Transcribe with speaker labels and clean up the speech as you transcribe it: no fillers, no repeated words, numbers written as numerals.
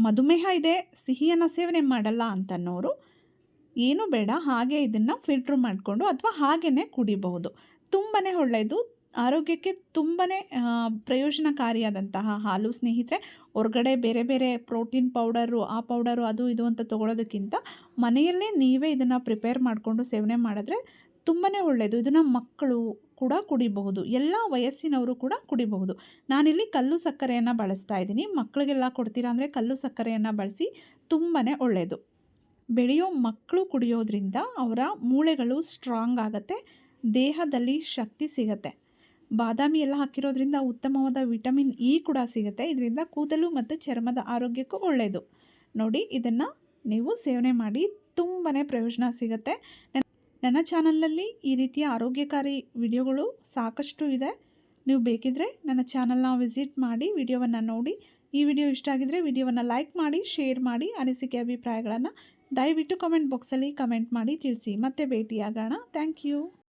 Speaker 1: ಮಧುಮೇಹ ಇದೆ, ಸಿಹಿಯನ್ನು ಸೇವನೆ ಮಾಡಲ್ಲ ಅಂತನ್ನೋರು ಏನೂ ಬೇಡ, ಹಾಗೆ ಇದನ್ನು ಫಿಲ್ಟ್ರ್ ಮಾಡಿಕೊಂಡು ಅಥವಾ ಹಾಗೇ ಕುಡಿಬಹುದು. ತುಂಬಾ ಒಳ್ಳೆಯದು, ಆರೋಗ್ಯಕ್ಕೆ ತುಂಬಾ ಪ್ರಯೋಜನಕಾರಿಯಾದಂತಹ ಹಾಲು ಸ್ನೇಹಿತರೆ. ಹೊರಗಡೆ ಬೇರೆ ಬೇರೆ ಪ್ರೋಟೀನ್ ಪೌಡರು, ಆ ಪೌಡರು, ಅದು ಇದು ಅಂತ ತೊಗೊಳೋದಕ್ಕಿಂತ ಮನೆಯಲ್ಲೇ ನೀವೇ ಇದನ್ನು ಪ್ರಿಪೇರ್ ಮಾಡಿಕೊಂಡು ಸೇವನೆ ಮಾಡಿದ್ರೆ ತುಂಬಾ ಒಳ್ಳೆಯದು. ಇದನ್ನು ಮಕ್ಕಳು ಕೂಡ ಕುಡಿಬಹುದು, ಎಲ್ಲ ವಯಸ್ಸಿನವರು ಕೂಡ ಕುಡಿಬಹುದು. ನಾನಿಲ್ಲಿ ಕಲ್ಲು ಸಕ್ಕರೆಯನ್ನು ಬಳಸ್ತಾ ಇದ್ದೀನಿ. ಮಕ್ಕಳಿಗೆಲ್ಲ ಕೊಡ್ತೀರಾ ಅಂದರೆ ಕಲ್ಲು ಸಕ್ಕರೆಯನ್ನು ಬಳಸಿ, ತುಂಬಾ ಒಳ್ಳೆಯದು. ಬೆಳೆಯೋ ಮಕ್ಕಳು ಕುಡಿಯೋದ್ರಿಂದ ಅವರ ಮೂಳೆಗಳು ಸ್ಟ್ರಾಂಗ್ ಆಗುತ್ತೆ, ದೇಹದಲ್ಲಿ ಶಕ್ತಿ ಸಿಗುತ್ತೆ. ಬಾದಾಮಿ ಎಲ್ಲ ಹಾಕಿರೋದ್ರಿಂದ ಉತ್ತಮವಾದ ವಿಟಮಿನ್ ಇ ಕೂಡ ಸಿಗುತ್ತೆ. ಇದರಿಂದ ಕೂದಲು ಮತ್ತು ಚರ್ಮದ ಆರೋಗ್ಯಕ್ಕೂ ಒಳ್ಳೆಯದು. ನೋಡಿ, ಇದನ್ನು ನೀವು ಸೇವನೆ ಮಾಡಿ, ತುಂಬಾ ಪ್ರಯೋಜನ ಸಿಗುತ್ತೆ. ನನ್ನ ಚಾನಲ್ನಲ್ಲಿ ಈ ರೀತಿಯ ಆರೋಗ್ಯಕಾರಿ ವಿಡಿಯೋಗಳು ಸಾಕಷ್ಟು ಇದೆ. ನೀವು ಬೇಕಿದ್ದರೆ ನನ್ನ ಚಾನಲ್ನ ವಿಸಿಟ್ ಮಾಡಿ ವಿಡಿಯೋವನ್ನು ನೋಡಿ. ಈ ವಿಡಿಯೋ ಇಷ್ಟ ಆಗಿದರೆ ವಿಡಿಯೋವನ್ನು ಲೈಕ್ ಮಾಡಿ, ಶೇರ್ ಮಾಡಿ. ಅನಿಸಿಕೆ ಅಭಿಪ್ರಾಯಗಳನ್ನು ದಯವಿಟ್ಟು ಕಮೆಂಟ್ ಬಾಕ್ಸಲ್ಲಿ ಕಮೆಂಟ್ ಮಾಡಿ ತಿಳಿಸಿ. ಮತ್ತೆ ಭೇಟಿಯಾಗೋಣ. Thank you.